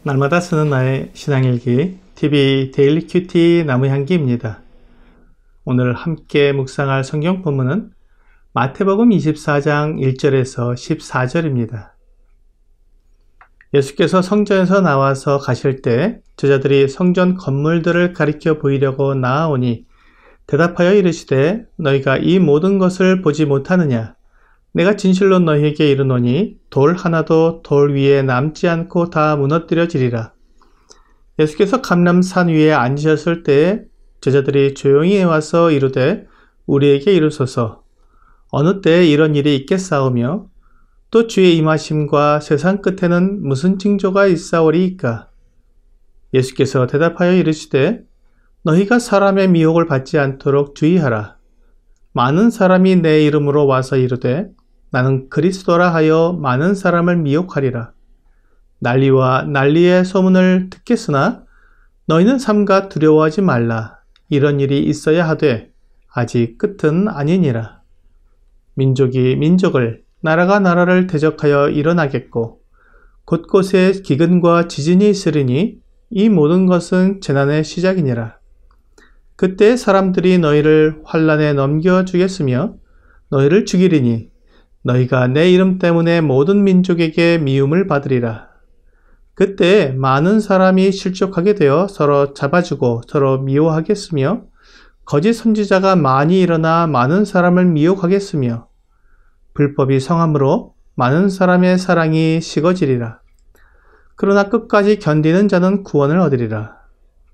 날마다 쓰는 나의 신앙일기 TV 데일리 큐티 나무향기입니다. 오늘 함께 묵상할 성경 본문은 마태복음 24장 1절에서 14절입니다. 예수께서 성전에서 나와서 가실 때 제자들이 성전 건물들을 가리켜 보이려고 나아오니 대답하여 이르시되 너희가 이 모든 것을 보지 못하느냐? 내가 진실로 너희에게 이르노니 돌 하나도 돌 위에 남지 않고 다 무너뜨려지리라. 예수께서 감람산 위에 앉으셨을 때에 제자들이 조용히 와서 이르되 우리에게 이르소서 어느 때에 이런 일이 있겠사오며 또 주의 임하심과 세상 끝에는 무슨 징조가 있사오리이까? 예수께서 대답하여 이르시되 너희가 사람의 미혹을 받지 않도록 주의하라. 많은 사람이 내 이름으로 와서 이르되 나는 그리스도라 하여 많은 사람을 미혹하리라. 난리와 난리의 소문을 듣겠으나 너희는 삼가 두려워하지 말라. 이런 일이 있어야 하되 아직 끝은 아니니라. 민족이 민족을 나라가 나라를 대적하여 일어나겠고 곳곳에 기근과 지진이 있으리니 이 모든 것은 재난의 시작이니라. 그때 사람들이 너희를 환난에 넘겨주겠으며 너희를 죽이리니 너희가 내 이름 때문에 모든 민족에게 미움을 받으리라. 그때 많은 사람이 실족하게 되어 서로 잡아주고 서로 미워하겠으며 거짓 선지자가 많이 일어나 많은 사람을 미혹하겠으며 불법이 성함으로 많은 사람의 사랑이 식어지리라. 그러나 끝까지 견디는 자는 구원을 얻으리라.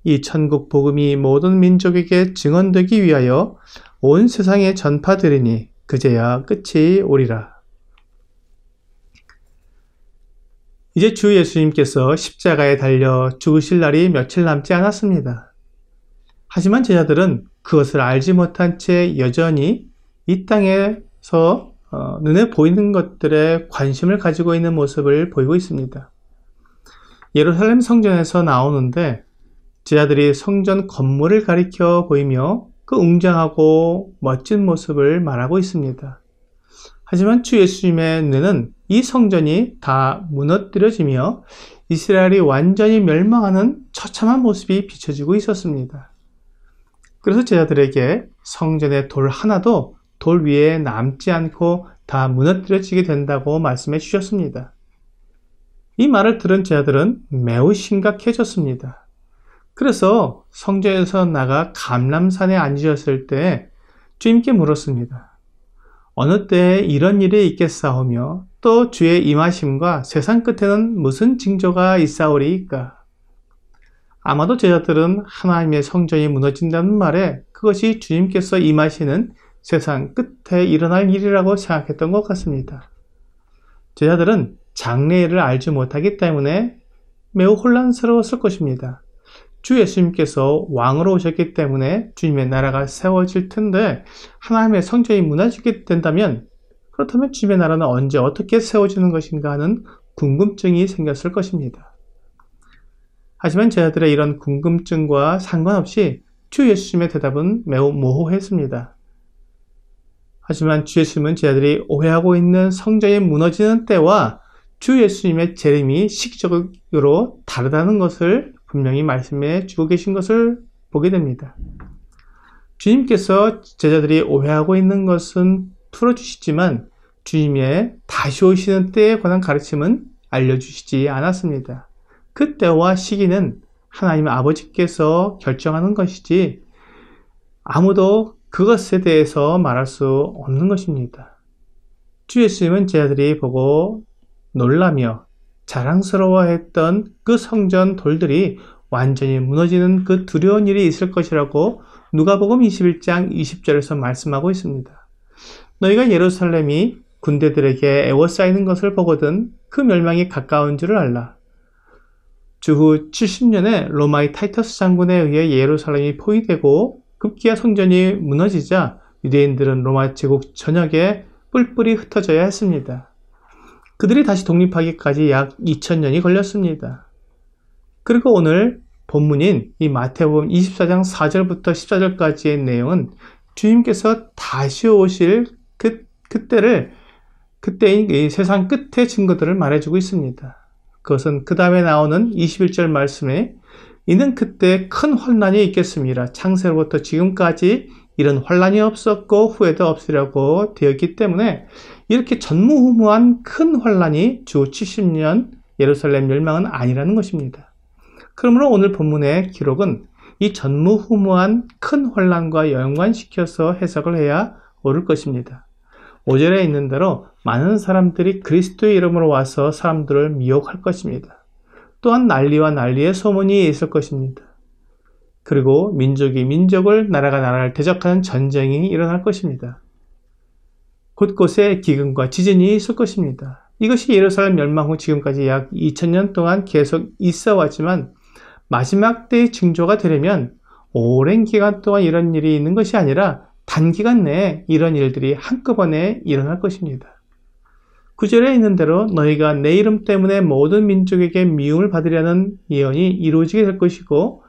이 천국 복음이 모든 민족에게 증언되기 위하여 온 세상에 전파되리니 그제야 끝이 오리라. 이제 주 예수님께서 십자가에 달려 죽으실 날이 며칠 남지 않았습니다. 하지만 제자들은 그것을 알지 못한 채 여전히 이 땅에서 눈에 보이는 것들에 관심을 가지고 있는 모습을 보이고 있습니다. 예루살렘 성전에서 나오는데 제자들이 성전 건물을 가리켜 보이며 그 웅장하고 멋진 모습을 말하고 있습니다. 하지만 주 예수님의 눈에는 이 성전이 다 무너뜨려지며 이스라엘이 완전히 멸망하는 처참한 모습이 비춰지고 있었습니다. 그래서 제자들에게 성전의 돌 하나도 돌 위에 남지 않고 다 무너뜨려지게 된다고 말씀해 주셨습니다. 이 말을 들은 제자들은 매우 심각해졌습니다. 그래서 성전에서 나가 감람산에 앉으셨을 때 주님께 물었습니다. 어느 때에 이런 일이 있겠사오며 또 주의 임하심과 세상 끝에는 무슨 징조가 있사오리이까? 아마도 제자들은 하나님의 성전이 무너진다는 말에 그것이 주님께서 임하시는 세상 끝에 일어날 일이라고 생각했던 것 같습니다. 제자들은 장래일을 알지 못하기 때문에 매우 혼란스러웠을 것입니다. 주 예수님께서 왕으로 오셨기 때문에 주님의 나라가 세워질 텐데 하나님의 성전이 무너지게 된다면 그렇다면 주님의 나라는 언제 어떻게 세워지는 것인가 하는 궁금증이 생겼을 것입니다. 하지만 제자들의 이런 궁금증과 상관없이 주 예수님의 대답은 매우 모호했습니다. 하지만 주 예수님은 제자들이 오해하고 있는 성전이 무너지는 때와 주 예수님의 재림이 시기적으로 다르다는 것을 분명히 말씀해 주고 계신 것을 보게 됩니다. 주님께서 제자들이 오해하고 있는 것은 풀어주시지만 주님의 다시 오시는 때에 관한 가르침은 알려주시지 않았습니다. 그 때와 시기는 하나님 아버지께서 결정하는 것이지 아무도 그것에 대해서 말할 수 없는 것입니다. 주 예수님은 제자들이 보고 놀라며 자랑스러워했던 그 성전 돌들이 완전히 무너지는 그 두려운 일이 있을 것이라고 누가복음 21장 20절에서 말씀하고 있습니다. 너희가 예루살렘이 군대들에게 에워싸이는 것을 보거든 그 멸망이 가까운 줄을 알라. 주후 70년에 로마의 타이터스 장군에 의해 예루살렘이 포위되고 급기야 성전이 무너지자 유대인들은 로마 제국 전역에 뿔뿔이 흩어져야 했습니다. 그들이 다시 독립하기까지 약 2000년이 걸렸습니다. 그리고 오늘 본문인 이 마태복음 24장 4절부터 14절까지의 내용은 주님께서 다시 오실 그때인 이 세상 끝의 증거들을 말해주고 있습니다. 그것은 그 다음에 나오는 21절 말씀에 이는 그때 큰 환난이 있겠습니다. 창세로부터 지금까지 이런 환난이 없었고 후에도 없으려고 되었기 때문에 이렇게 전무후무한 큰 환난이 주 70년 예루살렘 멸망은 아니라는 것입니다. 그러므로 오늘 본문의 기록은 이 전무후무한 큰 환난과 연관시켜서 해석을 해야 옳을 것입니다. 5절에 있는 대로 많은 사람들이 그리스도의 이름으로 와서 사람들을 미혹할 것입니다. 또한 난리와 난리의 소문이 있을 것입니다. 그리고 민족이 민족을, 나라가 나라를 대적하는 전쟁이 일어날 것입니다. 곳곳에 기근과 지진이 있을 것입니다. 이것이 예루살렘 멸망 후 지금까지 약 2000년 동안 계속 있어 왔지만 마지막 때의 징조가 되려면 오랜 기간 동안 이런 일이 있는 것이 아니라 단기간 내에 이런 일들이 한꺼번에 일어날 것입니다. 9절에 있는 대로 너희가 내 이름 때문에 모든 민족에게 미움을 받으려는 예언이 이루어지게 될 것이고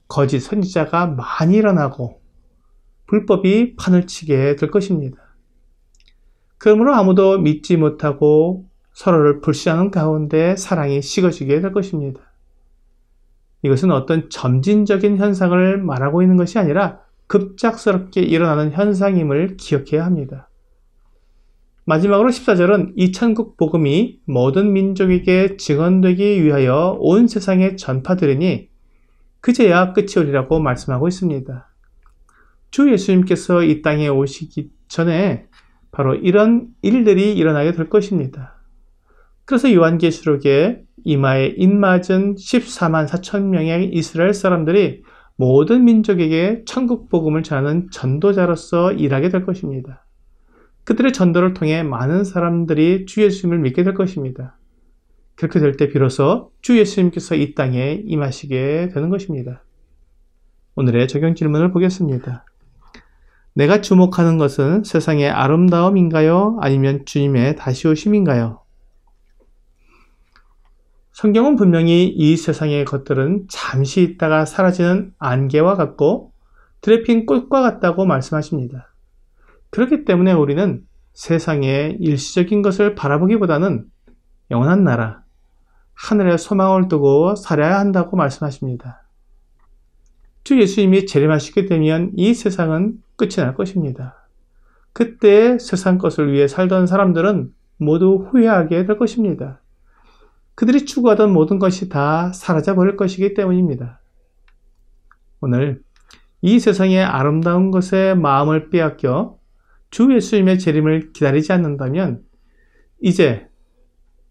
거짓 선지자가 많이 일어나고 불법이 판을 치게 될 것입니다. 그러므로 아무도 믿지 못하고 서로를 불신하는 가운데 사랑이 식어지게 될 것입니다. 이것은 어떤 점진적인 현상을 말하고 있는 것이 아니라 급작스럽게 일어나는 현상임을 기억해야 합니다. 마지막으로 14절은 이 천국 복음이 모든 민족에게 증언되기 위하여 온 세상에 전파되리니 그제야 끝이 오리라고 말씀하고 있습니다. 주 예수님께서 이 땅에 오시기 전에 바로 이런 일들이 일어나게 될 것입니다. 그래서 요한계시록에 이마에 인맞은 14만 4천 명의 이스라엘 사람들이 모든 민족에게 천국 복음을 전하는 전도자로서 일하게 될 것입니다. 그들의 전도를 통해 많은 사람들이 주 예수님을 믿게 될 것입니다. 그렇게 될 때 비로소 주 예수님께서 이 땅에 임하시게 되는 것입니다. 오늘의 적용 질문을 보겠습니다. 내가 주목하는 것은 세상의 아름다움인가요? 아니면 주님의 다시 오심인가요? 성경은 분명히 이 세상의 것들은 잠시 있다가 사라지는 안개와 같고 들에 핀 꽃과 같다고 말씀하십니다. 그렇기 때문에 우리는 세상의 일시적인 것을 바라보기보다는 영원한 나라, 하늘에 소망을 두고 살아야 한다고 말씀하십니다. 주 예수님이 재림하시게 되면 이 세상은 끝이 날 것입니다. 그때 세상 것을 위해 살던 사람들은 모두 후회하게 될 것입니다. 그들이 추구하던 모든 것이 다 사라져 버릴 것이기 때문입니다. 오늘 이 세상의 아름다운 것에 마음을 빼앗겨 주 예수님의 재림을 기다리지 않는다면 이제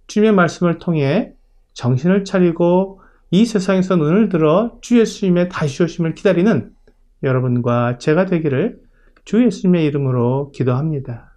주님의 말씀을 통해 정신을 차리고 이 세상에서 눈을 들어 주 예수님의 다시 오심을 기다리는 여러분과 제가 되기를 주 예수님의 이름으로 기도합니다.